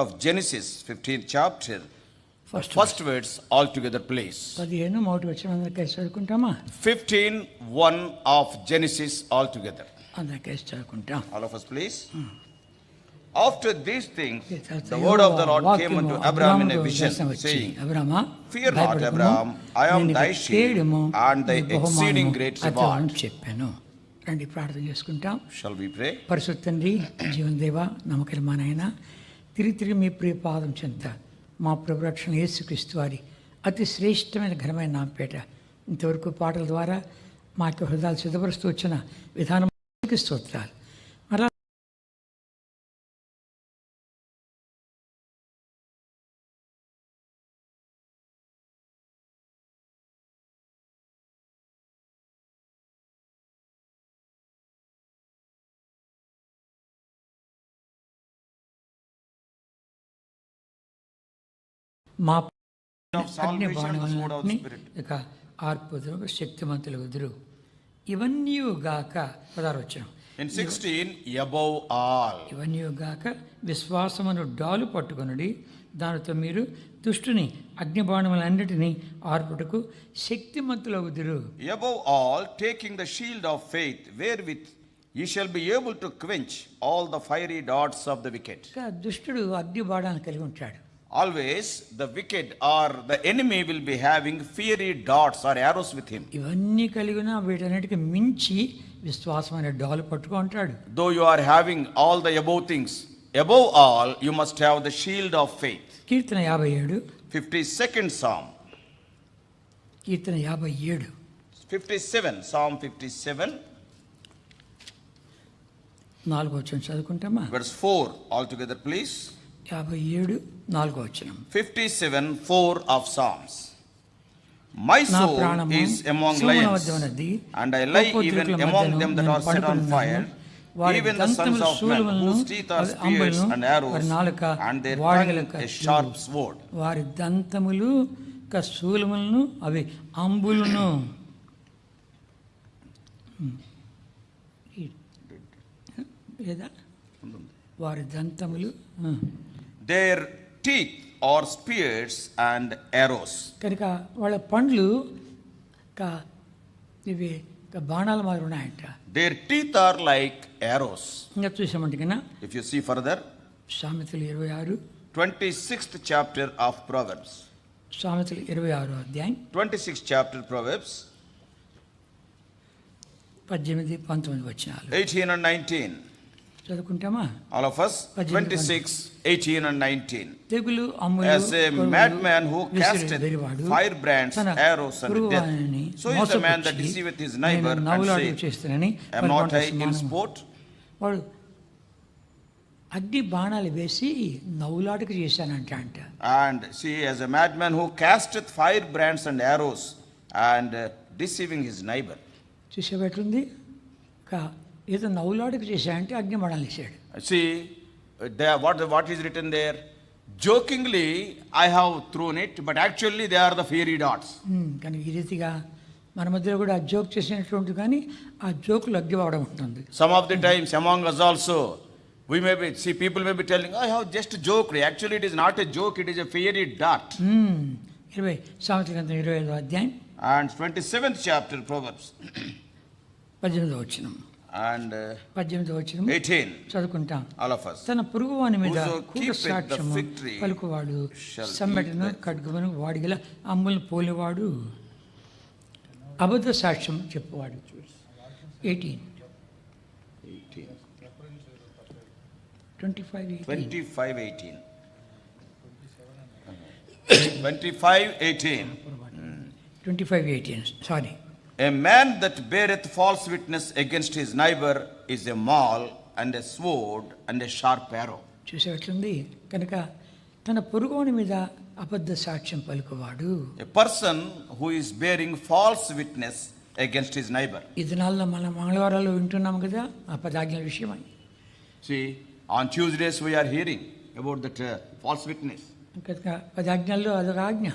of Genesis 15th chapter, first words all together please. 15 మొదటి వచనం అందరికీ చదువుకుంటామా? 15:1 of Genesis all together. అందరికీ చదువుకుంటాం. All of us please. After these things the word of the Lord came unto Abraham in a vision, saying, Fear not, Abraham, I am thy shield and thy exceeding great reward. చెప్పాను. రండి ప్రార్థన చేసుకుంటాం. Shall we pray? పరిశుద్ధ తండ్రి, జీవనదేవ, నమ్మకమైన మా నాయనా, తిరిగి మీ ప్రియ పాదం చెంత మా ప్రభు రక్షణ యేసుక్రీస్తు వారి అతి శ్రేష్టమైన ఘనమైన నామపేట ఇంతవరకు పాటల ద్వారా మా యొక్క హృదయాలు సిద్ధపరుస్తూ వచ్చిన విధానం స్తోత్రాలు. మరలా మా అగ్ని బాణములన్నిటినీ ఇక ఆర్పుదురు, శక్తిమంతులు కుదురు, ఇవన్నీ గాక 16 వచనం. In 16, above all. ఇవన్నీ గాక విశ్వాసమును డాలు పట్టుకొనుడి, దానితో మీరు దుష్టుని అగ్ని బాణములన్నిటినీ ఆర్పుటకు శక్తిమంతులు కుదురు. Above all, taking the shield of faith, wherewith ye shall be able to quench all the fiery darts of the wicked. దుష్టుడు అగ్ని బాణాలను కలిగి ఉంటాడు. Always the wicked or the enemy will be having fiery darts or arrows with him. ఇవన్నీ కలిగిన వీటన్నిటికి మించి విశ్వాసమైన డాలు పట్టుకుంటాడు. Though you are having all the above things, above all you must have the shield of faith. Keerthana 57 52nd Psalm. Keerthana 57 57 Psalm 57 4వ వచనం చదువుకుంటామా? verse 4 all together please. 57 4వ వచనం. 57:4 of Psalms. My soul is among lions, and I lie even among them that are set on fire, even the sons of men, whose teeth are spears and arrows, and their tongue a sharp sword. వారి దంతములు శూలములను అవి అంబులను. లేదా వారి దంతములు, their teeth are spears and arrows. కనుక వాళ్ళ పండ్లు ఇవి బాణాల మాదిరి ఉన్నాయంట. Their teeth are like arrows. ఇంకా చూసామంటే కన్నా, if you see further, సామెతలు 26 26th chapter of Proverbs. సామెతలు 26వ అధ్యాయం 26th chapter Proverbs 18 19 వచనాలు. 18 and 19 చదువుకుంటామా? all of us. 26 18 and 19. తెగులు అమ్ములు, as a madman who casteth firebrands, arrows and death, so is the man that deceiveth his neighbor and saith, am not I in sport? వాడు అగ్ని బాణాలు వేసి నవ్వులాటకు చేశానంట అంట. And see, as a madman who casteth firebrands and arrows and deceiving his neighbor. చూసేబెట్టుంది ఏదో నవ్వులాటకు చేశాడంటే అగ్ని బాణాలు వేసాడు. See, there, what is written there? Jokingly I have thrown it, but actually they are the fiery darts. కానీ ఈ రీతిగా మన మధ్యలో కూడా జోక్ చేసినటువంటి కానీ ఆ జోకులు అగ్గి అవడం ఉంటుంది. Some of the times among us also we may be, see, people may be telling, I have just joked. Actually it is not a joke, it is a fiery dart. 20 సామెతల గ్రంథం 25వ అధ్యాయం and 27th chapter Proverbs 18వ వచనం and 18వ వచనం 18 చదువుకుంటాం. all of us. తన పొరుగువాని మీద కూడ సాక్ష్యము పలుకువాడు, సమ్మెటను ఖడ్గమును వాడిగల అమ్ములను పోలివాడు, అబద్ధ సాక్ష్యం చెప్పువాడు. 18 25:18 25:18 sorry. A man that beareth false witness against his neighbor is a maul and a sword and a sharp arrow. చూసేట్లుంది. కనుక తన పొరుగువాని మీద అబద్ధ సాక్ష్యం పలుకువాడు, a person who is bearing false witness against his neighbor. ఈ దినాల్లో మనం మంగళవారాలు వింటున్నాం కదా ఆ 10 ఆజ్ఞల విషయమై. See, on Tuesdays we are hearing about that false witness. కనుక 10 ఆజ్ఞల్లో అదొక ఆజ్ఞ.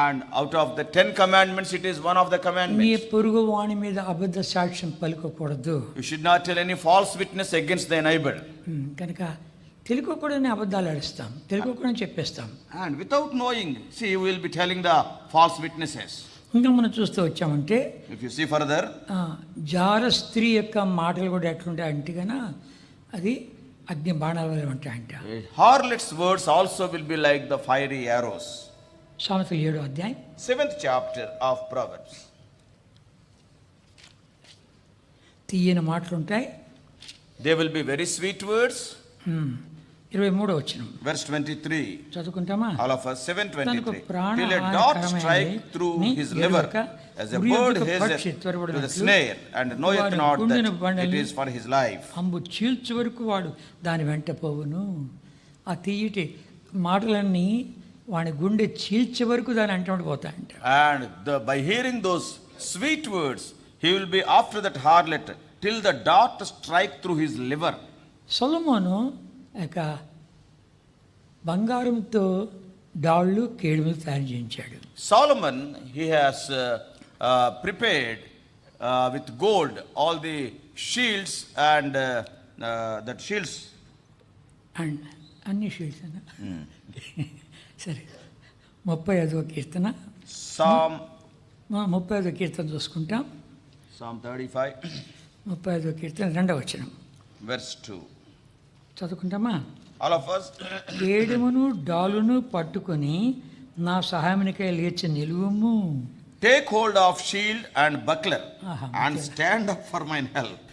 And out of the 10 commandments, it is one of the commandments. నీ పొరుగువాని మీద అబద్ధ సాక్ష్యం పలుకకూడదు. You should not tell any false witness against thy neighbor. కనుక తెలియకూడని అబద్ధాలు ఆడిస్తాం, తెలియకూడని చెప్పేస్తాం. And without knowing, see, we will be telling the false witnesses. ఇంకా మనం చూస్తూ వచ్చామంటే If you see further, జార స్త్రీ యొక్క మాటలు కూడా ఎట్లుంటాయి అంటే కన్నా అది అగ్ని బాణాల వలె ఉంటాయంట. harlot's words also will be like the fiery arrows. సామెతలు 7వ అధ్యాయం 7th chapter of Proverbs. తీయని మాటలు ఉంటాయి. They will be very sweet words. 23వ వచనం Verse 23. చదువుకుంటామా? All of us, 7:23. ప్రాణ Till a dart హానికరమైన strike through his liver, as a bird hasteth to the snare, and knoweth not that it is for his life. అంబు చీల్చు వరకు వాడు దాని వెంట పోవును. ఆ తీయటి మాటలన్నీ వాడి గుండె చీల్చే వరకు దాని వెంట పోతాయంట. And by hearing those sweet words, he will be after that harlot till the dart strike through his liver. సొలొమోను ఇక బంగారంతో డాళ్ళు కేడుములు తయారు చేయించాడు. Solomon, he has prepared with gold all the shields and that shields. And అన్ని shields అన్న సరే. 35వ కీర్తన, Psalm 35వ కీర్తన చూసుకుంటాం. Psalm 35, 35వ కీర్తన 2వ వచనం verse 2. చదువుకుంటామా? All of us. కేడుమును డాలును పట్టుకొని నా సహాయమునికై లేచి నిలువుము. Take hold of shield and buckler and stand up for mine help.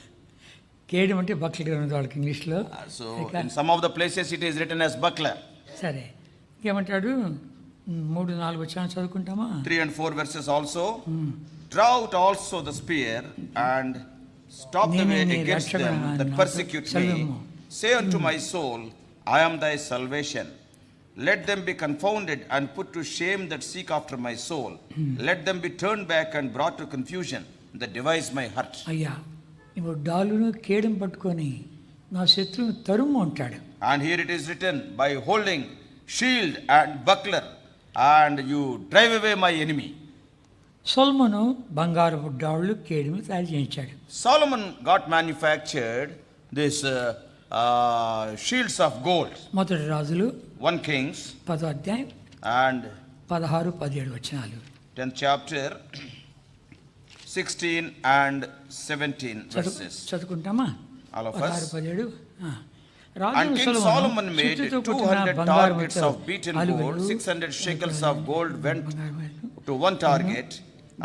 కేడం అంటే బక్లర్ ఉన్నది వాళ్ళకి ఇంగ్లీష్లో. So in some of the places it is written as buckler. సరే, ఇంకేమంటాడు? 3-4 వచనాలు చదువుకుంటామా? 3 and 4 verses also. Draw out also the spear and stop the way against them that persecute me. Say unto my soul, I am thy salvation. Let them be confounded and put to shame that seek after my soul. Let them be turned back and brought to confusion that devise my heart. అయ్యా, నువ్వు డాలును కేడం పట్టుకొని నా శత్రువుని తరుము అంటాడు. And here it is written, by holding shield and buckler, and you drive away my enemy. సొలొమోను బంగారపు డాళ్ళు కేడుములు తయారు చేయించాడు. Solomon got manufactured this shields of gold. మొదటి రాజులు 1 Kings 10వ అధ్యాయం and 16-17 వచనాలు. 10th chapter 16 and 17 verses. చదువుకుంటామా? All of us. 16-17. And King Solomon made 200 targets of beaten gold, 600 shekels of gold went to one target.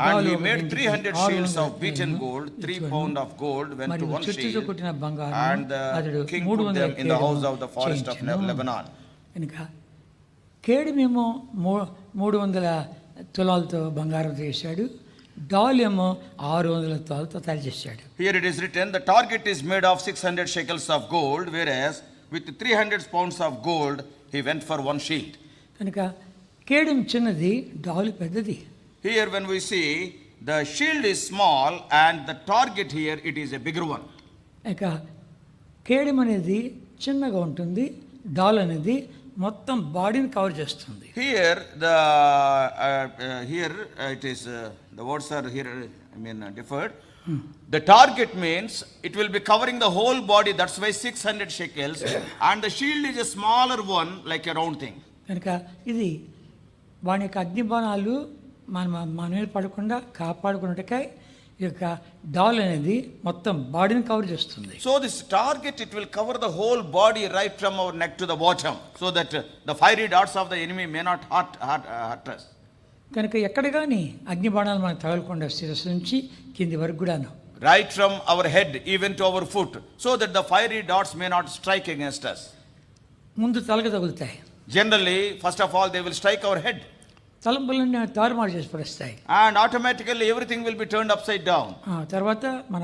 And he made 300 shields of beaten gold, 3 pound of gold went to one shield. And the king put them in the house of the forest of Lebanon. ఇంకా కేడుమేమో 300 తులాలతో బంగారం చేశాడు, doll ఏమో 600 తులాలతో తయారు చేశాడు. Here it is written, the target is made of 600 shekels of gold, whereas with 300 pounds of gold he went for one shield. కనుక కేడం చిన్నది, doll పెద్దది. Here when we see the shield is small and the target here it is a bigger one. ఇక కేడం అనేది చిన్నగా ఉంటుంది, doll అనేది మొత్తం బాడీని కవర్ చేస్తుంది. Here it is the words are here differed. The target means it will be covering the whole body, that's why 600 shekels, and the shield is a smaller one like a round thing. కనుక ఇది వాని యొక్క అగ్నిబాణాలు మన మీద పడకుండా కాపాడుకున్నట్టుకై ఈ యొక్క doll అనేది మొత్తం బాడీని కవర్ చేస్తుంది. So this target, it will cover the whole body right from our neck to the bottom, so that the fiery darts of the enemy may not hurt us. కనుక ఎక్కడ కానీ అగ్నిబాణాలు మనకు తగలకుండా శిరస్సు నుంచి కింది వరకు కూడాను, right from our head even to our foot, so that the fiery darts may not strike against us. ముందు తలకు తగులుతాయి. Generally, first of all, they will strike our head. తలంపులన్నీ తారుమారు చేసి పడేస్తాయి. And automatically everything will be turned upside down. తర్వాత మన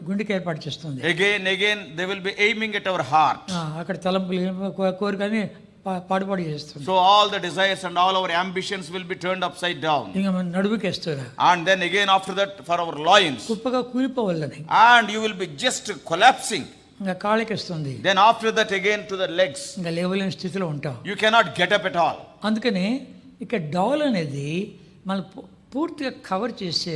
గుండెకి ఏర్పాటు చేస్తుంది. Again they will be aiming at our heart. అక్కడ తలంపులు కోరికని పాడుపాడు చేస్తుంది. So all the desires and all our ambitions will be turned upside down. ఇంకా మన నడుముకేస్తారు. And then again after that for our loins. కుప్పగా కూలిపోవాలని. And you will be just collapsing. ఇంకా కాళ్ళకేస్తుంది. Then after that again to the legs. ఇంకా లేవలేని స్థితిలో ఉంటాం. You cannot get up at all. అందుకనే ఇక doll అనేది మన పూర్తిగా కవర్ చేసే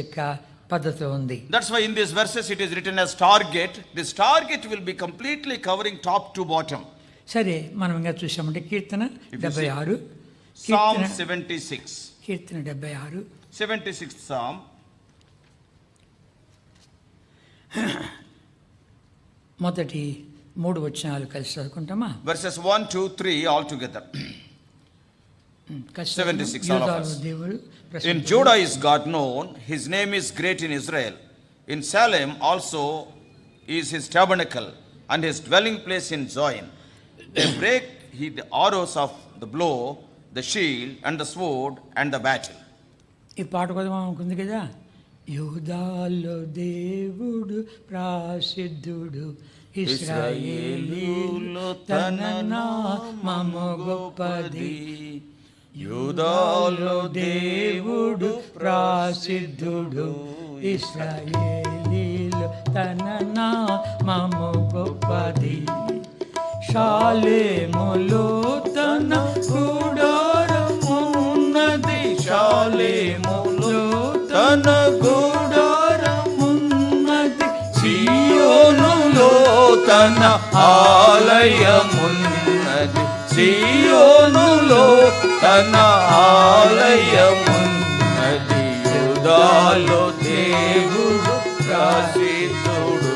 పద్ధతి ఉంది. That's why in these verses it is written as target. This target will be completely covering top to bottom. సరే, మనం ఇంకా చూసామంటే కీర్తన 76, Psalm 76. కీర్తన 76, 76th Psalm. మొదటి 3 వచనాలు కలిసి చదువుకుంటామా? Verses 1, 2, 3 all together. 76 all of us. దేవుడు In Judah is God known, his name is great in Israel. In Salem also is his tabernacle, and his dwelling place in Zion. They break the arrows of the blow, the shield, and the sword, and the battle. ఈ పాట కూడా మనకుంది కదా, యూదాలో దేవుడు ప్రసిద్ధుడు, ఇశ్రాయేలీయులో తన నామము గొప్పది. యూదాలో దేవుడు ప్రసిద్ధుడు, ఇశ్రాయేలీయులో తన నామము గొప్పది. షాలేములో తన గుడారమున్నది, షాలేములో తన గుడారమున్నది. సియోనులో తన ఆలయమున్నది, సియోనులో తన ఆలయమున్నది. యూదాలో దేవుడు ప్రసిద్ధుడు,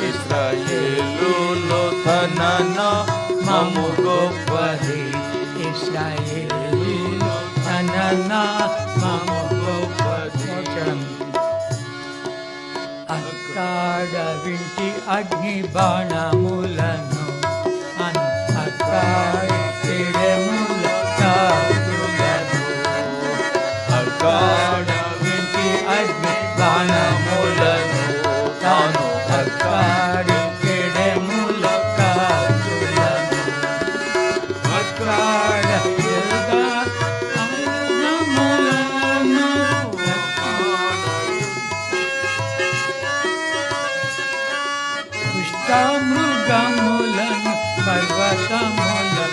ఇశ్రాయేలులో తన నామము గొప్పది. ఇశ్రాయేలీయులో తన నామము గొప్పది. అక్కడ వింటి అగ్ని బాణములను, అక్కడ తిరముల కాకులను, అక్కడ వింటి అగ్ని బాణములను, తాను అక్కడ తిరముల కాకులను, అక్కడ మృగములను పర్వతములను,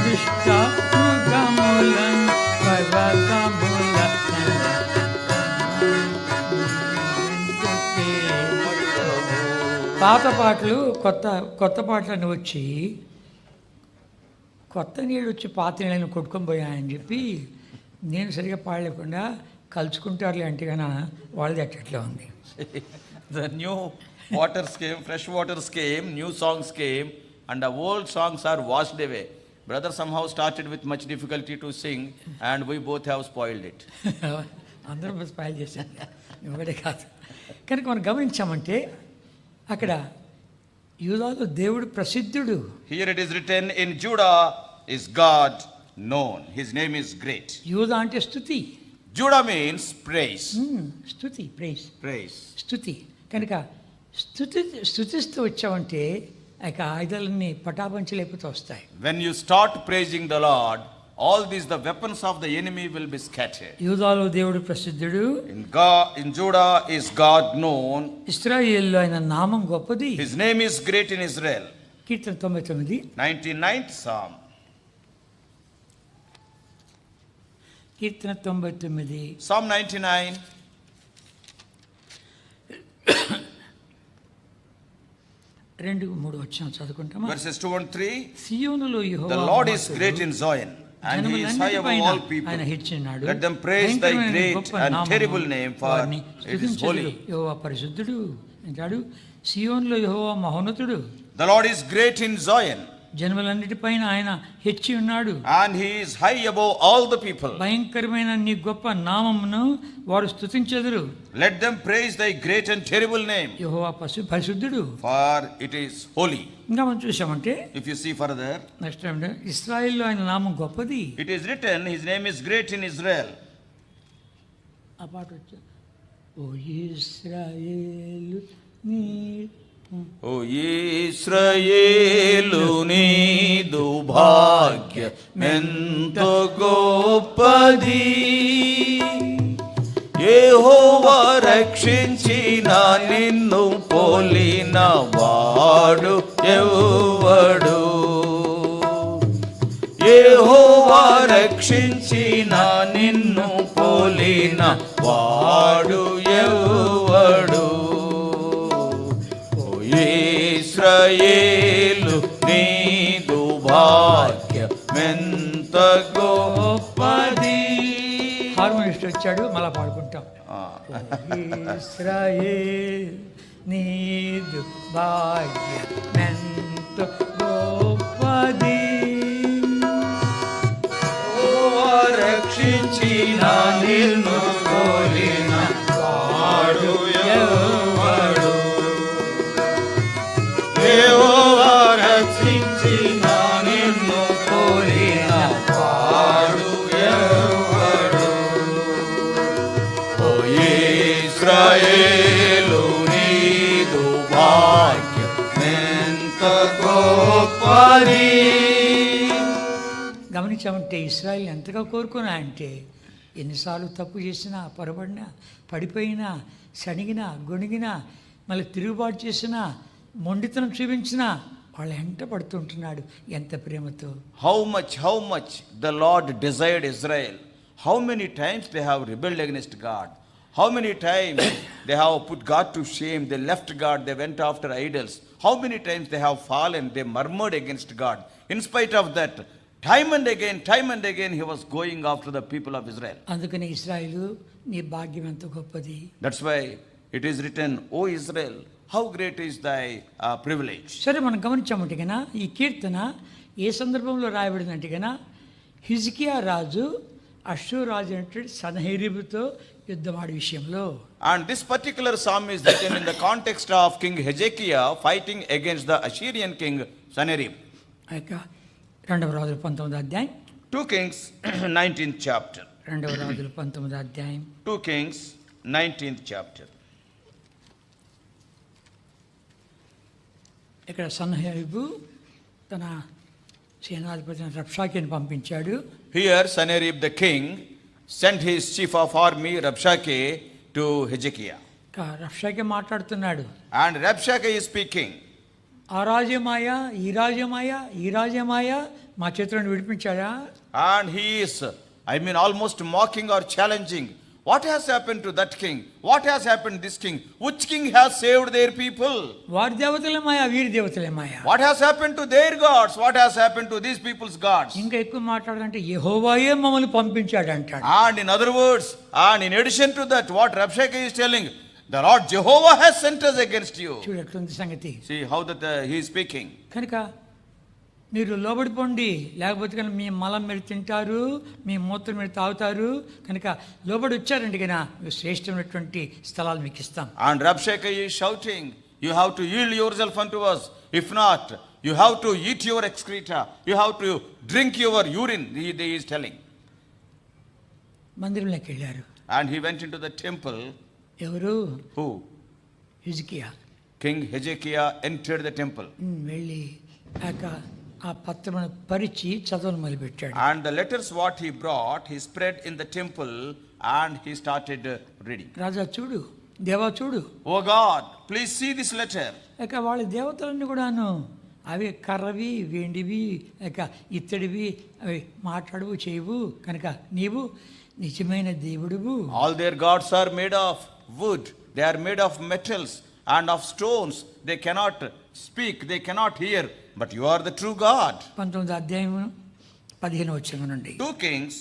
దుష్ట మృగములను పర్వతములను. పాత పాటలు కొత్త పాటలను వచ్చి, కొత్త నీళ్ళు వచ్చి పాత నీళ్ళని కొట్టుకొని పోయాయని చెప్పి నేను సరిగా పాడలేకుండా కలుసుకుంటారులే అంటే కానీ వాళ్ళది అట్లా ఉంది. The new waters came, fresh waters came, new songs came, and the old songs are washed away. Brother somehow started with much difficulty to sing, and we both have spoiled it. అందరం spoil చేశాను, ఒకటే కాదు. కనుక మనం గమనించామంటే అక్కడ యూదాలో దేవుడు ప్రసిద్ధుడు. Here it is written, in Judah is God known, his name is great. యూదా అంటే స్తుతి. Judah means praise. స్తుతి, ప్రైజ్, Praise. స్తుతి. కనుక స్తుతిస్తూ వచ్చామంటే ఆ ఆయుధాలన్నీ పటాపంచి లేకపోతే వస్తాయి. When you start praising the Lord, all these the weapons of the enemy will be scattered. యూదాలో దేవుడు ప్రసిద్ధుడు, In Judah is God known, ఇశ్రాయేలులో ఆయన నామం గొప్పది. his name is great in Israel. Keerthana 99, 99th Psalm. Keerthana 99, Psalm 99. రెండు మూడు వచ్చిన చదువుకుంటామా? Verses 2 and 3. సియోనులో యెహోవా The Lord is మహత్తుడు, great in Zion, and he is high above all people. ఆయన హెచ్చినాడు. Let them praise thy భయంకరమైన great గొప్ప and నామమును terrible name, for వారిని it is స్తుతించెదరు. holy. యెహోవా పరిశుద్ధుడు అంటాడు. సియోనులో యెహోవా మహోన్నతుడు, The Lord is great in Zion, జనములన్నిటిపైన ఆయన హెచ్చి ఉన్నాడు. and he is high above all the people. భయంకరమైన నీ గొప్ప నామమును వారు స్తుతించెదరు. Let them praise thy great and terrible name, యెహోవా పరిశుద్ధుడు. for it is holy. ఇంకా మనం చూసామంటే If you see further, next time ఇశ్రాయేల్లో ఆయన నామం గొప్పది. it is written, his name is great in Israel. ఆ పాట వచ్చా, ఓ ఇశ్రాయేలు నీ ఓ ఇశ్రాయేలు నీదు భాగ్యమెంత గొప్పది, యెహోవా రక్షించిన నిన్ను పోలిన వాడు ఎవడు, యెహోవా రక్షించిన నిన్ను పోలిన వాడు ఎవడు. ఇశ్రాయేలు నీ ఎంత గొప్పది. హార్మోనిస్ట్ వచ్చాడు, మళ్ళా పాడుకుంటాం. ఇశ్రాయేల్ నీదు భాగ్యమెంత గొప్పది, రక్షించిన నిన్ను కోరిన వాడు ఎవడు, యెహోవా రక్షించిన నిన్ను కోరిన వాడు ఎవడు. ఓ ఇశ్రాయేలు నీదు భాగ్యమెంత గొప్పది. గమనించామంటే ఇశ్రాయేల్ ఎంతగా కోరుకున్నా అంటే ఎన్నిసార్లు తప్పు చేసినా, పొరబడినా, పడిపోయినా, సణిగినా, గొణిగినా, మళ్ళీ తిరుగుబాటు చేసినా, మొండితనం చూపించినా వాళ్ళ వెంట పడుతుంటున్నాడు ఎంత ప్రేమతో. How much the Lord desired Israel. How many times they have rebelled against God. How many times they have put God to shame. They left God. They went after idols. How many times they have fallen. They murmured against God. In spite of that, time and again he was going after the people of Israel. అందుకని ఇశ్రాయేలు నీ భాగ్యం ఎంత గొప్పది. That's why it is written, O Israel, how great is thy privilege. సరే, మనం గమనించామంటే కన్నా ఈ కీర్తన ఏ సందర్భంలో రాయబడిందంటే కన్నా హిజ్కియా రాజు అష్షూరు రాజు అనేటువంటి సన్హెరీబుతో యుద్ధమాడే విషయంలో. And this particular psalm is written in the context of King Hezekiah fighting against the Assyrian king Sennacherib. ఇక 2వ రాజుల 19వ అధ్యాయం, 2 Kings 19th chapter. 2వ రాజుల 19వ అధ్యాయం, 2 Kings 19th chapter. ఇక్కడ సన్హెరీబు తన సేనాధిపతి రబ్షాకేని పంపించాడు. Here Sennacherib the king sent his chief of army Rabshakeh to Hezekiah. రబ్షాకే మాట్లాడుతున్నాడు. And Rabshakeh is speaking. ఆ రాజ్యమాయ, ఈ రాజ్యమాయ, ఈ రాజ్యమాయ మా చేతులను విడిపించాడా? And he is, almost mocking or challenging. What has happened to that king? What has happened to this king? Which king has saved their people? వారి దేవతలే మాయ, వీరి దేవతలే మాయ. What has happened to their gods? What has happened to these people's gods? ఇంకా ఎక్కువ మాట్లాడాలంటే యెహోవాయే మమ్మల్ని పంపించాడు అంటాడు. And in other words, and in addition to that, what Rabshakeh is telling, the Lord Jehovah has sent us against you. చూడు ఎట్లుంది సంగతి. See how that he is speaking. కనుక మీరు లోబడిపోండి, లేకపోతే కనుక మీ మలం మీరు తింటారు, మీ మూత్రం మీరు తాగుతారు. కనుక లోబడి వచ్చారండి కనుక శ్రేష్టమైనటువంటి స్థలాలు మీకు ఇస్తాం. And Rabshakeh is shouting, you have to yield yourself unto us. If not, you have to eat your excreta. You have to drink your urine, he is telling. మందిరంలోకి వెళ్ళారు. And he went into the temple. ఎవరు? Who? హిజ్కియా. King Hezekiah entered the temple. వెళ్ళి ఆ పత్రమును పరిచి చదవను మొదలుపెట్టాడు. And the letters what he brought, he spread in the temple and he started reading. రాజా చూడు, దేవా చూడు. Oh God, please see this letter. ఇక వాళ్ళ దేవతలన్నీ కూడాను అవి కర్రవి, వెండివి, ఇక ఇత్తడివి, అవి మాట్లాడవు చేయవు. కనుక నీవు నిజమైన దేవుడువు. All their gods are made of wood. They are made of metals and of stones. They cannot speak, they cannot hear, but you are the true God. 19వ అధ్యాయం 15వ వచనం నుండి 2 Kings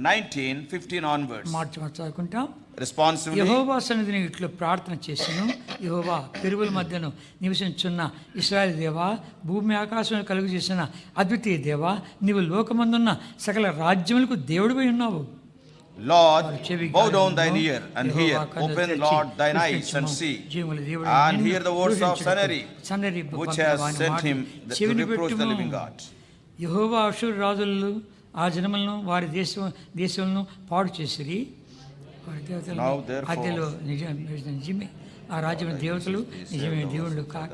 19:15 onwards. మార్చి చదువుకుంటాం. Responsively, యెహోవా సన్నిధిని ఇట్లు ప్రార్థన చేసెను. యెహోవా పెరుగుల మధ్యను నివసించున్న ఇశ్రాయేలు దేవా, భూమి ఆకాశం కలుగు చేసిన అద్వితీయ దేవా, నీవు లోకమందున్న సకల రాజ్యములకు దేవుడిపై ఉన్నావు. Lord, bow down thine ear and hear. Open, Lord, thine eyes and see, and hear the words of Sennacherib, which has sent him to reproach the living God. యెహోవా అష్షూరు రాజులను ఆ జనములను వారి దేశములను పాడు చేసిరి. వారి దేవతలు నిజమే ఆ రాజ్యమైన దేవతలు నిజమైన దేవుళ్ళు కాక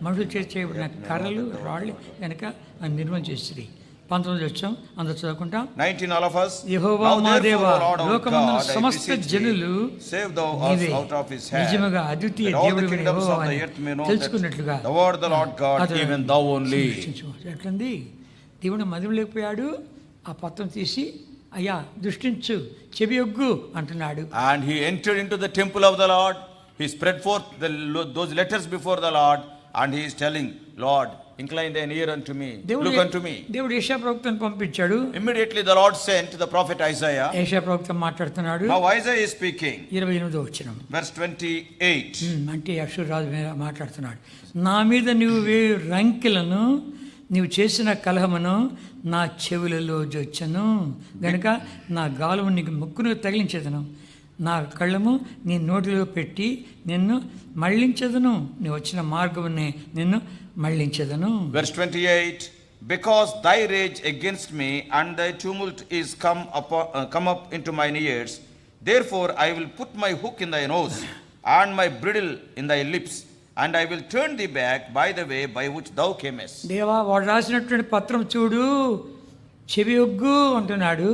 మనుషులు చేయబడిన కర్రలు రాళ్ళు కనుక నిర్మూలన చేసిరి. 19 వచ్చాం, అందరూ చదువుకుంటాం. 19 all of us. యెహోవా మా దేవా, లోకమందున సమస్త జనులు నిజముగా అద్వితీయ దేవుడివైన యెహోవాని తెలుసుకున్నట్లుగా ఎట్లుంది. దేవుడు మదిమ లేకపోయాడు. ఆ పత్రం తీసి అయ్యా దృష్టించు, చెవియొగ్గు అంటున్నాడు. And he entered into the temple of the Lord. He spread forth those letters before the Lord, and he is telling, Lord, incline thine ear unto me, look unto me. దేవుడు యెషయా ప్రవక్తను పంపించాడు. Immediately the Lord sent the prophet Isaiah. యెషయా ప్రవక్త మాట్లాడుతున్నాడు. Now Isaiah is speaking. 28వ వచనం. Verse 28. అంటే అక్షరాజు మీద మాట్లాడుతున్నాడు. నా మీద నీవు వేయు రంకెలను, నీవు చేసిన కలహమును నా చెవులలో జొచ్చెను గనుక నా గాలుము నీకు ముక్కును తగిలించేదను, నా కళ్ళము నీ నోటిలో పెట్టి నిన్ను మళ్ళించదను, నీ వచ్చిన మార్గమునే నిన్ను మళ్ళించదను. Verse 28. Because thy rage against me and thy tumult is come up into mine ears, therefore I will put my hook in thy nose and my bridle in thy lips, and I will turn thee back by the way by which thou camest. దేవా, వాడు రాసినటువంటి పత్రం చూడు, చెవి ఒగ్గు అంటున్నాడు.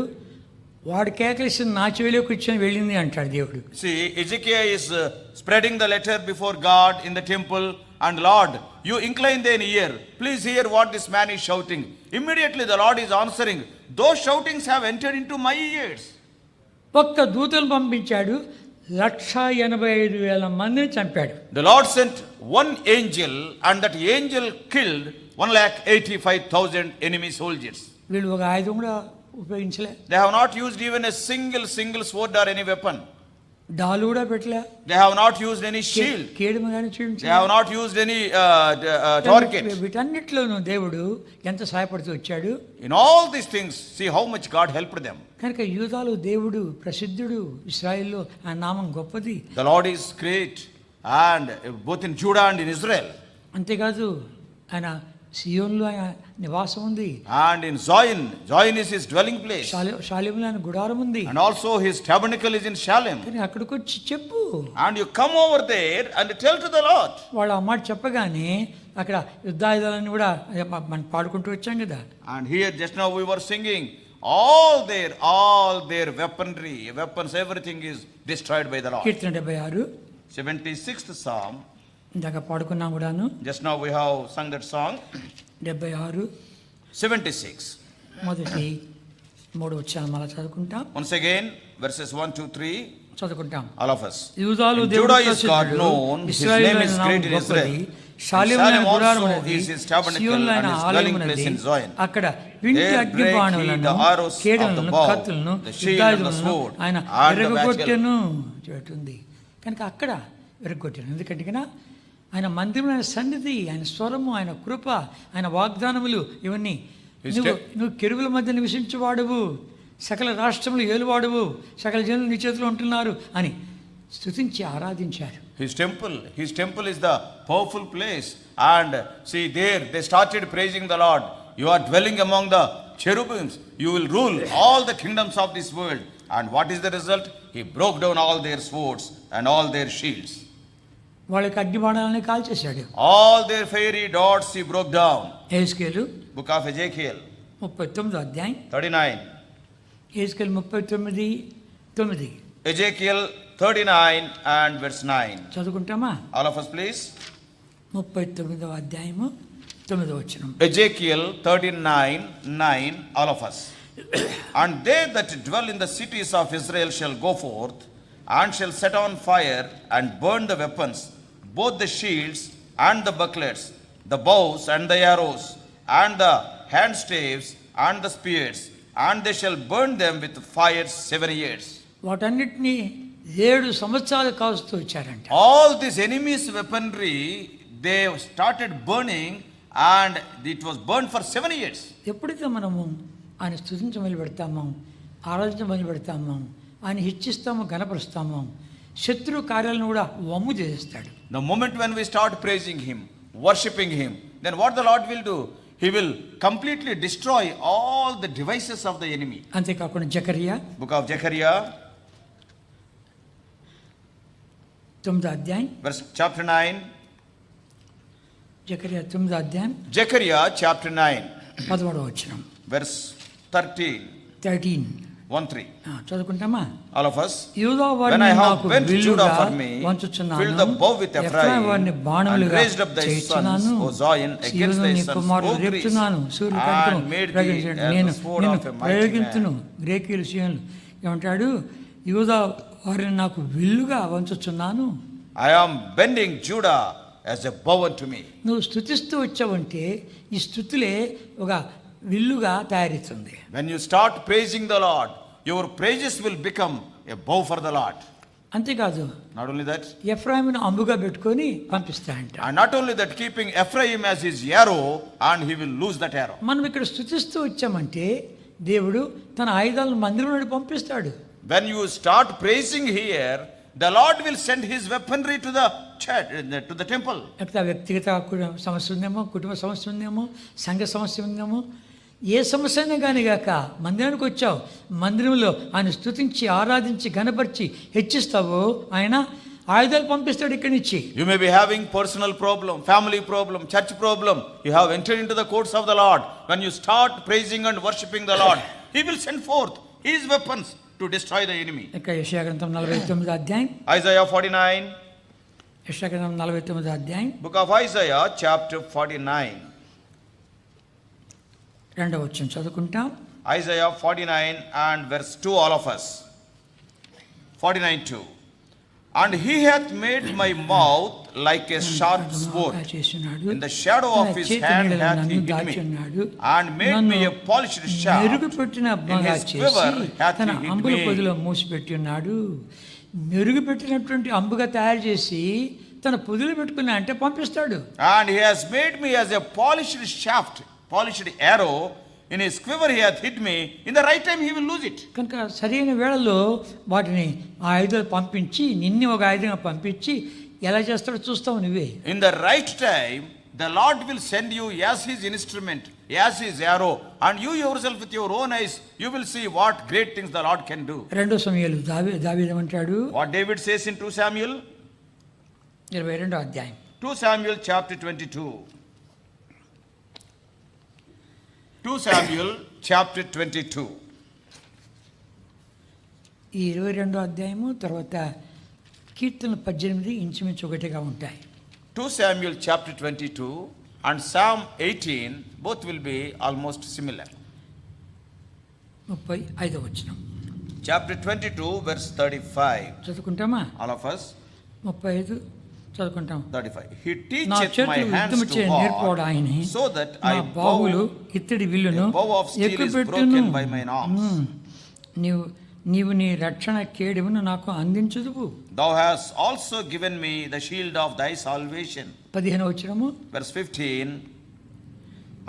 వాడు కేకలిసి నా చెవిలోకి వచ్చి వెళ్ళింది అంటాడు దేవుడు. See, Ezekiel is spreading the letter before God in the temple, and Lord, you incline thine ear, please hear what this man is shouting. Immediately the Lord is answering, those shoutings have entered into my ears. ఒక్క దూతను పంపించాడు, 185,000 మందిని చంపాడు. The Lord sent one angel, and that angel killed 185,000 enemy soldiers. వీళ్ళు ఒక ఆయుధం కూడా ఉపయోగించలే. They have not used even a single sword or any weapon. డాలు కూడా పెట్టలే. They have not used any shield. కేడమ గాని They చూపించలే. have not used any torquet. వీటన్నిటిలోనూ దేవుడు ఎంత సహాయపడుతూ వచ్చాడు. In all these things, see how much God helped them. కనుక యూదాలో దేవుడు ప్రసిద్ధుడు, ఇశ్రాయేల్లో ఆ నామం గొప్పది. The Lord is great, and both in Judah and in Israel. అంతేకాదు ఆయన సియోన్లో ఆయన నివాసం ఉంది. And in Zion is his dwelling place. షాలేములో ఆయన గుడారం ఉంది. And also his tabernacle is in Shalem. కానీ అక్కడికి వచ్చి చెప్పు. And you come over there and tell to the Lord. వాళ్ళు ఆ మాట చెప్పగానే అక్కడ యుద్ధాయుధాలను కూడా మనం పాడుకుంటూ వచ్చాం కదా. And here just now we were singing, all their weapons, everything is destroyed by the Lord. Keerthana 76, 76th Psalm. ఇందాక పాడుకున్నాం కూడాను. Just now we have sung that song. 76, 76. మొదటి 3 వచనాలు మళ్ళా చదువుకుంటాం. Once again, verses 1, 2, 3. చదువుకుంటాం. All of us. యూదాలో Judah is God known, his name is great in Israel. Shalem also is his tabernacle and his dwelling place in Zion. అక్కడ వింటి అగ్ని బాణములను, కేడలను, కత్తులను, యుద్ధాయుధములను ఆయన విరగొట్టెను చెబుతుంది. కనుక అక్కడ విరగొట్టాను. ఎందుకంటే ఆయన మందిరమైన సన్నిధి, ఆయన స్వరము, ఆయన కృప, ఆయన వాగ్దానములు ఇవన్నీ. నువ్వు కెరువుల మధ్య నివసించేవాడువు, సకల రాష్ట్రములు ఏలువాడువు, సకల జనులు నీ చేతిలో ఉంటున్నారు అని స్తుతించి ఆరాధించారు. His temple is the powerful place, and see there they started praising the Lord. You are dwelling among the cherubims, you will rule all the kingdoms of this world. And what is the result? He broke down all their swords and all their shields. వాళ్ళకి అగ్ని బాణాలని కాల్చేశాడు. All their fiery darts he broke down. యెహెజ్కేలు Book of Ezekiel 39వ అధ్యాయం 39. యెహెజ్కేలు 39:9. Ezekiel 39 and verse 9. చదువుకుంటామా? All of us please. 39వ అధ్యాయము 9వ వచనం. Ezekiel 39:9. All of us. And they that dwell in the cities of Israel shall go forth, and shall set on fire and burn the weapons, both the shields and the bucklers, the bows and the arrows, and the handstaves and the spears, and they shall burn them with fire 7 years. వాటన్నిటిని 7 సంవత్సరాలు కాల్స్తూ వచ్చారంట. All this enemy's weaponry they started burning, and it was burned for 7 years. ఎప్పుడైతే మనము ఆయన స్తుతించ మొదలు పెడతామో, ఆరాధించ మొదలు పెడతామో, ఆయన హెచ్చిస్తామో, గణపరుస్తామో, శత్రు కార్యాలను కూడా వమ్ము చేస్తాడు. The moment when we start praising him, worshipping him, then what the Lord will do? He will completely destroy all the devices of the enemy. అంతేకాకుండా జకరియా, Book of Zechariah 9వ అధ్యాయం, verse chapter 9. జకరియా 9వ అధ్యాయం Zechariah chapter 9 11వ వచనం. verse 13. 13. 1-3. చదువుకుంటామా? All of us. యూదా When వారిని I have నాకు bent Judah విల్లుగా for me, వంచుచున్నాను, filled the bow with Ephraim, వారిని and బాణములుగా raised up thy sons, చేయుచున్నాను, O Zion, against thy నీ sons, కుమారులు O Greece, రేపుచున్నాను, సూర్యుని కనుకను and made thee ప్రయోగించాడు. as the నేను sword of a mighty ప్రయోగించును. man. గ్రేకీయులు సీయోనులు ఏమంటాడు? యూదా వారిని నాకు విల్లుగా వంచుచున్నాను. I am bending Judah as a bow unto me. నువ్వు స్తుతిస్తూ వచ్చావంటే ఈ స్తుతులే ఒక విల్లుగా తయారవుతుంది. When you start praising the Lord, your praises will become a bow for the Lord. అంతేకాదు, not only that, ఎఫ్రాయిమును అంబుగా పెట్టుకొని పంపిస్తాడంట. and not only that, keeping Ephraim as his arrow, and he will lose that arrow. మనం ఇక్కడ స్తుతిస్తూ వచ్చామంటే దేవుడు తన ఆయుధాలను మందిరంలో పంపిస్తాడు. When you start praising here, the Lord will send his weaponry to the church, to the temple. లేకపోతే వ్యక్తిగత సమస్య ఉందేమో, కుటుంబ సమస్య ఉందేమో, సంఘ సమస్య ఉందేమో, ఏ సమస్య అయినా కానీ గాక మందిరానికి వచ్చావు, మందిరంలో ఆయన స్తుతించి ఆరాధించి ఘనపరిచి హెచ్చిస్తావు, ఆయన ఆయుధాలు పంపిస్తాడు ఇక్కడి నుంచి. You may be having personal problem, family problem, church problem. You have entered into the courts of the Lord. When you start praising and worshiping the Lord, he will send forth his weapons to destroy the enemy. ఇక యెషయా గ్రంథం 49వ అధ్యాయం, Isaiah 49, యెషయా గ్రంథం 49వ అధ్యాయం, book of Isaiah chapter 49. 2వ వచనం చదువుకుంటాం. Isaiah 49 and verse 2, all of us. 49:2. And he hath made my mouth like a sharp sword. In the shadow of his hand hath he hid me, and made me a polished shaft. In his quiver hath he hid అంబుల me. పొదిలో మూసిపెట్టి ఉన్నాడు. మెరుగుపెట్టినటువంటి అంబుగా తయారు చేసి తన పొదిలో పెట్టుకున్నా అంటే పంపిస్తాడు. And he has made me as a polished shaft, polished arrow. In his quiver he hath hid me. In the right time he will lose it. కనుక సరైన వేళలో వాటిని ఆ ఆయుధాలు పంపించి నిన్ను ఒక ఆయుధంగా పంపించి ఎలా చేస్తాడో చూస్తావు నువ్వే. In the right time the Lord will send you as his instrument, as his arrow, and you yourself with your own eyes you will see what great things the Lord can do. 2 సమూయేలు దావీదు ఏమంటాడు? What David says in 2 Samuel 22వ అధ్యాయం, 2 Samuel chapter 22. 2 Samuel chapter 22. ఈ 22వ అధ్యాయము తర్వాత కీర్తనలు 18 ఇంచుమించు ఒకటిగా ఉంటాయి. 2 Samuel chapter 22 and Psalm 18 both will be almost similar. 35వ వచనం, Chapter 22 verse 35. చదువుకుంటామా? All of us. 35 చదువుకుంటాం. 35. He నా teacheth my చేతులు hands యుద్ధము to చేయ నేర్పువాడు war, ఆయనే. so that నా I బాహులు bow. ఇత్తడి విల్లును A bow of steel is ఎక్కుపెట్టును. broken by mine arms. నీవు నీ రక్షణ కేడును నాకు అందించుదువు. Thou hast also given me the shield of thy salvation. 15వ వచనము, Verse 15.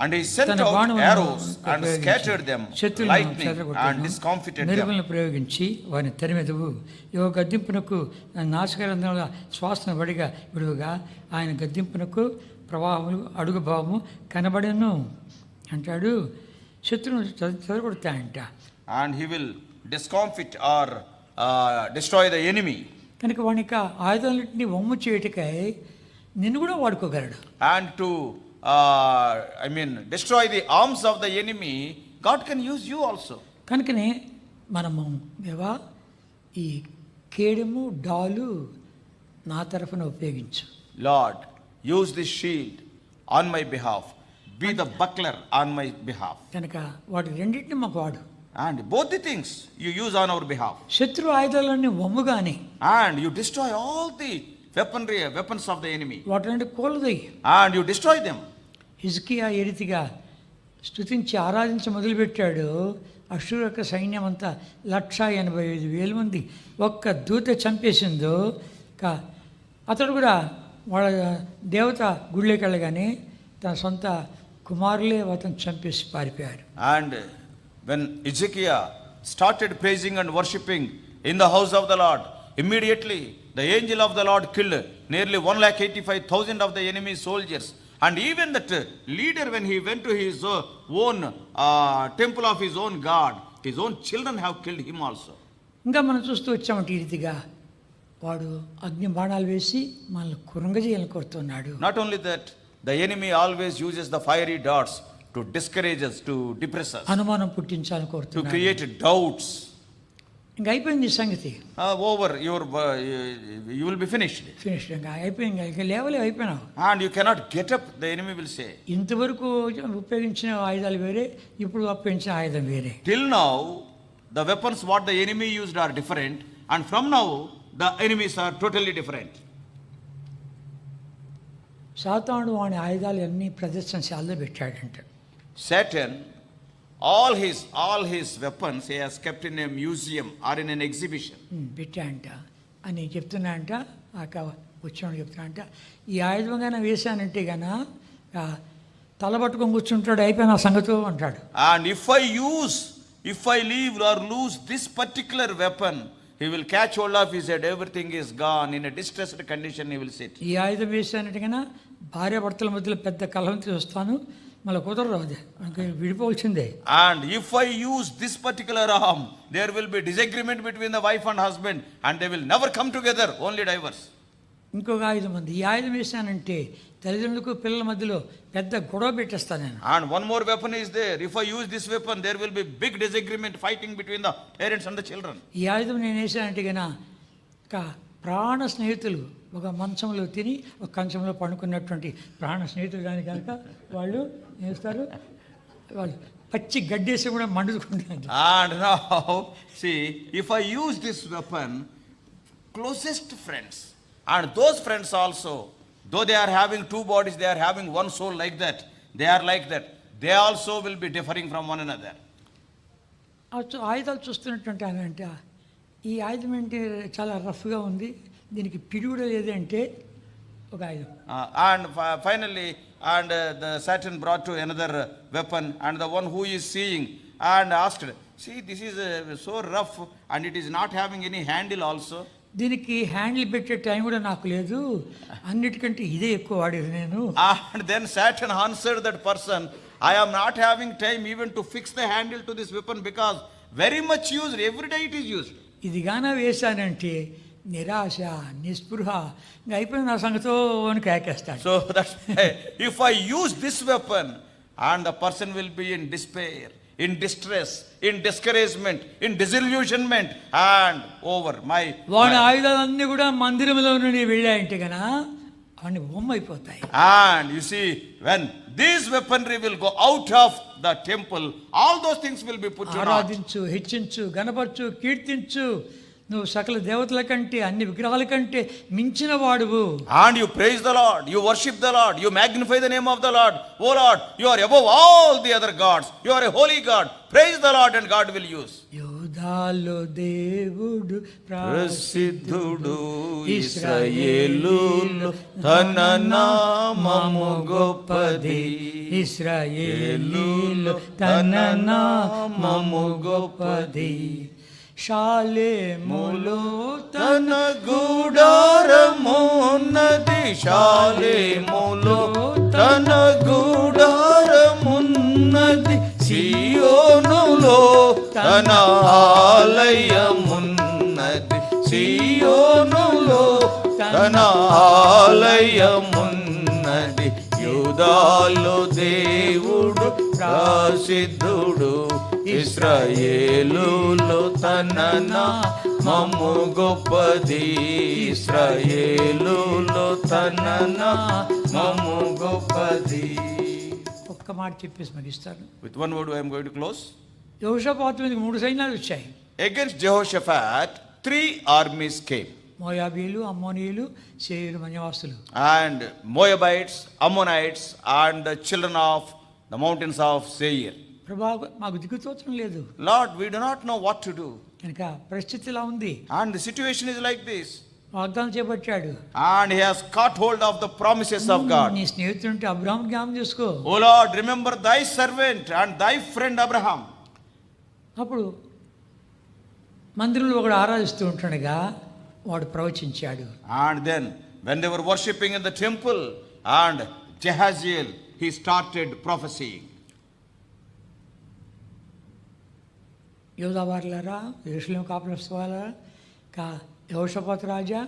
And he sent తన out బాణములను arrows and scattered them, శత్రువులను lightning and చెదరగొట్టును. discomfited them. మెరుగులను ప్రయోగించి వారిని తరిమెదవు. యువ గద్దింపునకు నాశకరంధంలో శ్వాసన బడిగా విడువగా ఆయన గద్దింపునకు ప్రవాహములు అడుగు భావము కనబడను అంటాడు. శత్రువును చెదరగొడతాయంట. And he will discomfit or destroy the enemy. కనుక వాని యొక్క ఆయుధాలన్నింటినీ వమ్ము చేయటకై నిన్ను కూడా వాడుకోగలడు. And to destroy the arms of the enemy, God can use you also. కనుకనే మనము దేవా ఈ కేడము డాలు నా తరఫున ఉపయోగించు. Lord, use this shield on my behalf. Be the buckler on my behalf. కనుక వాటి రెండింటిని మాకు వాడు. And both the things you use on our behalf. శత్రు ఆయుధాలన్నీ వమ్ముగానే, And you destroy all the weapons of the enemy. వాటి కోలదై, And you destroy them. హిజ్కియా ఏ రీతిగా స్తుతించి ఆరాధించి మొదలుపెట్టాడు, అష్షూరు యొక్క సైన్యం అంతా 185,000 మంది ఒక్క దూత చంపేసిందో, అతడు కూడా వాళ్ళ దేవత గుళ్ళకి వెళ్ళగానే తన సొంత కుమారులే అతను చంపేసి పారిపోయారు. And when Ezekiel started praising and worshipping in the house of the Lord, immediately the angel of the Lord killed nearly 185,000 of the enemy soldiers. And even that leader, when he went to his own temple of his own God, his own children have killed him also. ఇంకా మనం చూస్తూ వచ్చామంటే ఈ రీతిగా వాడు అగ్ని బాణాలు వేసి మనల్ని కురంగజేయాలని కోరుతున్నాడు. Not only that, the enemy always uses the fiery darts to discourage us, to depress us, అనుమానం పుట్టించాలని to కోరుతున్నాడు. create doubts. ఇంకా అయిపోయింది ఈ సంగతి. Over, you will be finished. Finish, ఇంకా అయిపోయింది, ఇంకా లేవలే, అయిపోయినావు. And you cannot get up, the enemy will say. ఇంతవరకు ఉపయోగించిన ఆయుధాలు వేరే, ఇప్పుడు ఉపయోగించిన ఆయుధం వేరే. Till now, the weapons what the enemy used are different, and from now, the enemies are totally different. సాతానుడు వాని ఆయుధాలు అన్ని ప్రదర్శనశాలలో పెట్టాడంట. Satan, all his weapons he has kept in a museum or in an exhibition. పెట్టాడంట అని చెప్తున్నాడంట. వచ్చినప్పుడు చెప్తున్నాడంట, ఈ ఆయుధంగానే వేశానంటే గన తల పట్టుకొని కూర్చుంటాడు, అయిపోయిన సంగతో అంటాడు. And if I leave or lose this particular weapon, he will catch hold of his head, everything is gone, in a distressed condition he will sit. ఈ ఆయుధం వేశానంటే గన భార్య భర్తల మధ్యలో పెద్ద కలహం వస్తాను, మళ్ళీ కుదరదు, అది విడిపోవచ్చిందే. And if I use this particular arm, there will be disagreement between the wife and husband, and they will never come together, only divorce. ఇంకొక ఆయుధం ఉంది, ఈ ఆయుధం వేసానంటే తల్లిదండ్రులకు పిల్లల మధ్యలో పెద్ద గొడవ పెట్టేస్తాను నేను. And one more weapon is there. If I use this weapon, there will be big disagreement, fighting between the parents and the children. ఈ ఆయుధం నేను వేసానంటే గన ప్రాణ స్నేహితులు ఒక మంచంలో తిని ఒక కంచంలో పండుకున్నటువంటి ప్రాణ స్నేహితులు కానీ కనుక వాళ్ళు వేస్తారు, వాళ్ళు పచ్చి గడ్డేసి కూడా మండుకుంటారు. And now see, if I use this weapon, closest friends and those friends also, though they are having two bodies, they are having one soul, like that, they are like that, they also will be differing from one another. ఆయుధాలు చూస్తున్నటువంటి ఆయన అంటే, ఈ ఆయుధం ఏంటి చాలా రఫ్గా ఉంది, దీనికి పిడుగుడు లేదంటే ఒక ఆయుధం. And finally, the Satan brought to another weapon, and the one who is seeing and asked, see, this is so rough and it is not having any handle also. దీనికి హ్యాండిల్ పెట్టే టైం కూడా నాకు లేదు, అన్నిటికంటే ఇదే ఎక్కువ వాడేది నేను. And then Satan answered that person, I am not having time even to fix the handle to this weapon, because very much used, every day it is used. ఇది గాన వేశానంటే నిరాశ నిస్పృహ ఇంకా అయిపోయిన నా సంగతో అని కేకేస్తాడు. So that's why if I use this weapon, and the person will be in despair, in distress, in discouragement, in disillusionment, and over వాడి ఆయుధాలన్నీ కూడా మందిరంలో నుండి వెళ్ళాయంటే గన అవన్నీ బొమ్మైపోతాయి. And you see, when this weaponry will go out of the temple, all those things will be put to naught. ఆరాధించు, హెచ్చించు, గణపరచు, కీర్తించు, నువ్వు సకల దేవతల కంటే అన్ని విగ్రహాల కంటే మించిన వాడువు. And you praise the Lord, you worship the Lord, you magnify the name of the Lord. Oh Lord, you are above all the other gods, you are a holy God. Praise the Lord, and God will use. యోధాలో దేవుడు ప్రసిద్ధుడు, ఇశ్రాయేలులో తన నామము గొప్పది, ఇశ్రాయేలులో తన నామము గొప్పది. షాలేములో తన గుడారమున్నది, షాలేములో తన గుడారమున్నది, సియోనులో తన ఆలయమున్నది, సియోనులో తన ఆలయమున్నది. యూదాలో దేవుడు ప్రసిద్ధుడు, ఇశ్రాయేలులో తన నామము గొప్పది, ఇశ్రాయేలులో తన నామము గొప్పది. ఒక్క మాట చెప్పేసి ముగిస్తాను. With one word I am going to close. యెహోషాపాతు మీదకి 3 సైన్యాలు వచ్చాయి. Against Jehoshaphat 3 armies came. మోయాబీలు, అమ్మోనీయులు, సేయీరు మన్యవాసులు. And Moabites, Ammonites, and the children of the mountains of Seir. ప్రభా మాకు దిక్కుతోచడం లేదు. Lord, we do not know what to do. కనుక పరిస్థితి ఇలా ఉంది. And the situation is like this. వాగ్దానం చేపట్టాడు. And he has caught hold of the promises of God. నీ స్నేహితుడు అబ్రహాం జ్ఞాపకం చేసుకో. O Lord, remember thy servant and thy friend Abraham. అప్పుడు మందిరంలో ఒకడు ఆరాధిస్తూ ఉంటుండగా వాడు ప్రవచించాడు. And then when they were worshipping in the temple, and Jehaziel, he started prophesying. యోధావారులారా, యెరూషలేము కాపురస్తులారా, యెహోషాపాతు రాజా,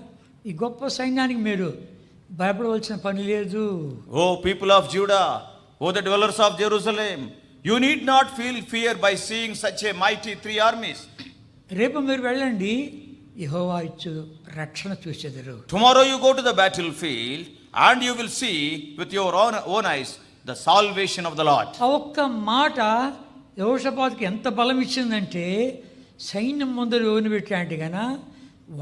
ఈ గొప్ప సైన్యానికి మీరు భయపడవలసిన పని లేదు. O people of Judah, O the dwellers of Jerusalem, you need not feel fear by seeing such a mighty 3 armies. రేపు మీరు వెళ్ళండి, యెహోవా ఇచ్చు రక్షణ చూచెదరు. Tomorrow you go to the battlefield and you will see with your own eyes the salvation of the Lord. ఆ ఒక్క మాట యెహోషాపాతుకి ఎంత బలం ఇచ్చిందంటే, సైన్యం ముందర ఓని పెట్టాంటే గన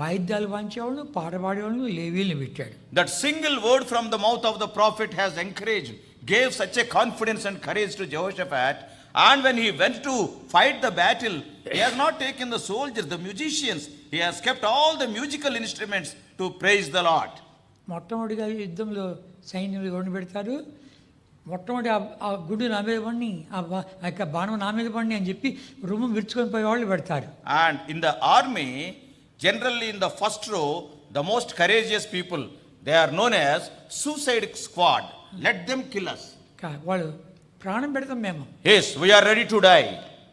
వాయిద్యాలు వాయించేవాళ్ళు, పాట పాడేవాళ్ళు, లేవీల్ని పెట్టాడు. That single word from the mouth of the prophet has encouraged, gave such a confidence and courage to Jehoshaphat. And when he went to fight the battle, he has not taken the soldiers, the musicians. He has kept all the musical instruments to praise the Lord. మొట్టమొదటిగా యుద్ధంలో సైన్యులు ఎవరిని పెడతారు? మొట్టమొదటి ఆ గుడ్డు నా మీద పడి, ఆ యొక్క బాణం నా మీద పడి అని చెప్పి రూము విరుచుకొని పోయే వాళ్ళు పెడతారు. And in the army, generally in the first row, the most courageous people, they are known as suicide squad. Let them kill us. వాళ్ళు ప్రాణం పెడతాం మేము. Yes, we are ready to die.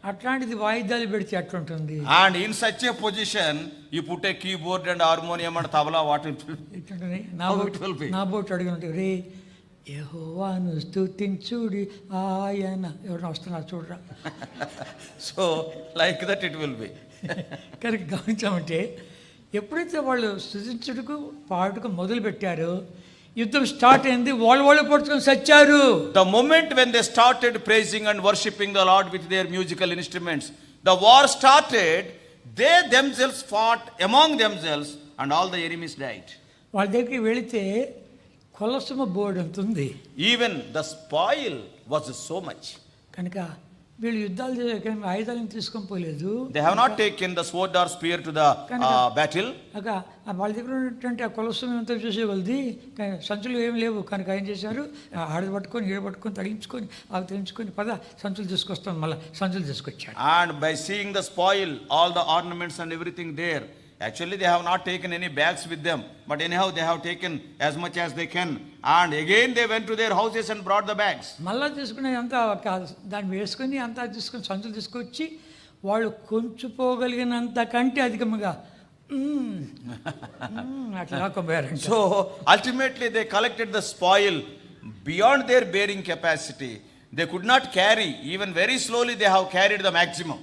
అట్లాంటిది వాయిద్యాలు పెడితే అట్లుంటుంది. And in such a position, you put a keyboard and harmonium and tabla, what it will be. నా boat అడిగినట్టు రే యెహోవాను స్తుతించుడి ఆయన ఎవరైనా వస్తున్నారు చూడరా. So like that it will be. కనుక గమనించామంటే ఎప్పుడైతే వాళ్ళు స్తుతించుటకు పాటుకు మొదలు పెట్టారో యుద్ధం స్టార్ట్ అయింది. వాళ్ళు పడుచుకొని సచ్చారు. The moment when they started praising and worshipping the Lord with their musical instruments, the war started. They themselves fought among themselves and all the enemies died. వాళ్ళ దగ్గరికి వెళితే కొలసమ board అంతుంది. Even the spoil was so much. కనుక వీళ్ళు యుద్ధాలు చేయక ఆయుధాలను తీసుకొని పోలేదు. They have not taken the sword or spear to the battle. వాళ్ళ దగ్గర ఉన్నటువంటి ఆ కొలసం అంతా చూసే కొలది సంచులు ఏం లేవు. కనుక ఏం చేశారు? ఆడది పట్టుకొని ఈడ పట్టుకొని తగిలించుకొని అవి తెంచుకొని పద సంచులు తీసుకొస్తాం. మళ్ళీ సంచులు తీసుకొచ్చాడు. And by seeing the spoil, all the ornaments and everything there, actually they have not taken any bags with them, but anyhow they have taken as much as they can. And again they went to their houses and brought the bags. మళ్ళా తీసుకుని అంతా దాన్ని వేసుకొని అంతా తీసుకొని సంచులు తీసుకొచ్చి వాళ్ళు కొంచుపోగలిగినంత కంటే అధికముగా అట్లా లాక్కోపోయారంట. So ultimately they collected the spoil beyond their bearing capacity. They could not carry, even very slowly they have carried the maximum.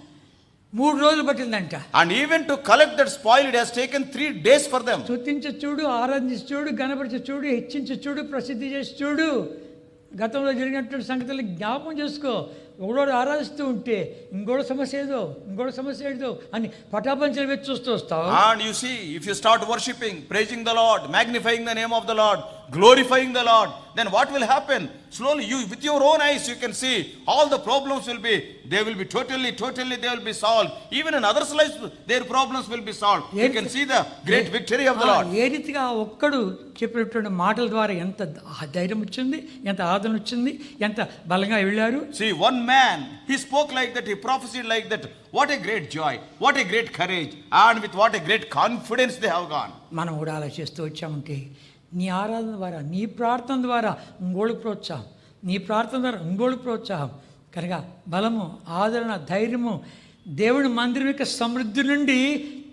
3 రోజులు పట్టిందంట. And even to collect that spoil it has taken 3 days for them. స్తుతించి చూడు, ఆరాధించి చూడు, గణపరిచి చూడు, హెచ్చించి చూడు, ప్రసిద్ధి చేసి చూడు, గతంలో జరిగినటువంటి సంగతులు జ్ఞాపకం చేసుకో. ఒకడోడు ఆరాధిస్తూ ఉంటే ఇంకోటి సమస్య ఏదో అని పటాపంచలు పెట్టి చూస్తూ వస్తావు. And you see, if you start worshipping, praising the Lord, magnifying the name of the Lord, glorifying the Lord, then what will happen? Slowly, you with your own eyes you can see all the problems will be totally they will be solved. Even in others' lives their problems will be solved. You can see the great victory of the Lord. ఏ రీతిగా ఒక్కడు చెప్పినటువంటి మాటల ద్వారా ఎంత ధైర్యం వచ్చింది, ఎంత ఆదరణ వచ్చింది, ఎంత బలంగా వెళ్ళారు. See, one man, he spoke like that, he prophesied like that. What a great joy, what a great courage, and with what a great confidence they have gone. మనం కూడా అలా చేస్తూ వచ్చామంటే నీ ఆరాధన ద్వారా, నీ ప్రార్థన ద్వారా ఇంగోళ్ళు ప్రోత్సాహం, నీ ప్రార్థన ద్వారా ఇంగోళ్ళు ప్రోత్సాహం కనుక బలము, ఆదరణ, ధైర్యము దేవుని మందిరం యొక్క సమృద్ధి నుండి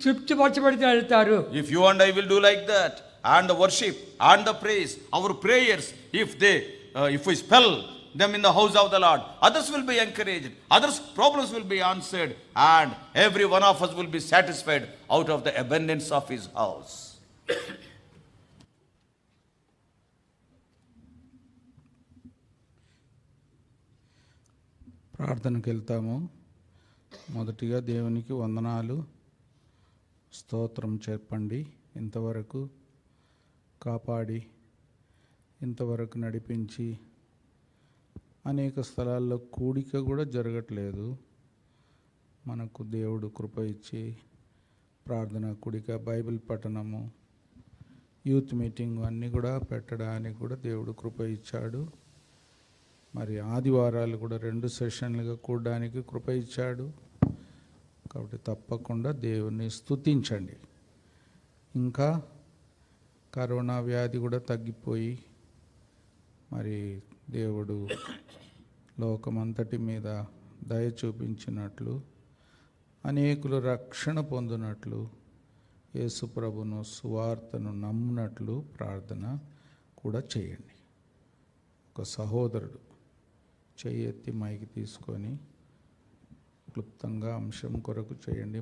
తృప్తిపరచబడితే వెళ్తారు. If you and I will do like that, and the worship and the praise, our prayers, if we spell them in the house of the Lord, others will be encouraged, others' problems will be answered, and every one of us will be satisfied out of the abundance of his house. ప్రార్థనకు వెళ్తాము. మొదటిగా దేవునికి వందనాలు, స్తోత్రం చెప్పండి. ఇంతవరకు కాపాడి, ఇంతవరకు నడిపించి, అనేక స్థలాల్లో కూడిక కూడా జరగట్లేదు. మనకు దేవుడు కృప ఇచ్చి ప్రార్థన కూడిక, బైబిల్ పఠనము, యూత్ మీటింగ్ అన్నీ కూడా పెట్టడానికి కూడా దేవుడు కృప ఇచ్చాడు. మరి ఆదివారాలు కూడా 2 సెషన్లుగా కూడడానికి కృప ఇచ్చాడు. కాబట్టి తప్పకుండా దేవుని స్తుతించండి. ఇంకా కరోనా వ్యాధి కూడా తగ్గిపోయి మరి దేవుడు లోకమంతటి మీద దయ చూపించినట్లు, అనేకులు రక్షణ పొందినట్లు, యేసు ప్రభును సువార్తను నమ్మునట్లు ప్రార్థన కూడా చేయండి. ఒక సహోదరుడు చెయ్యి ఎత్తి మైకి తీసుకొని క్లుప్తంగా అంశం కొరకు చేయండి.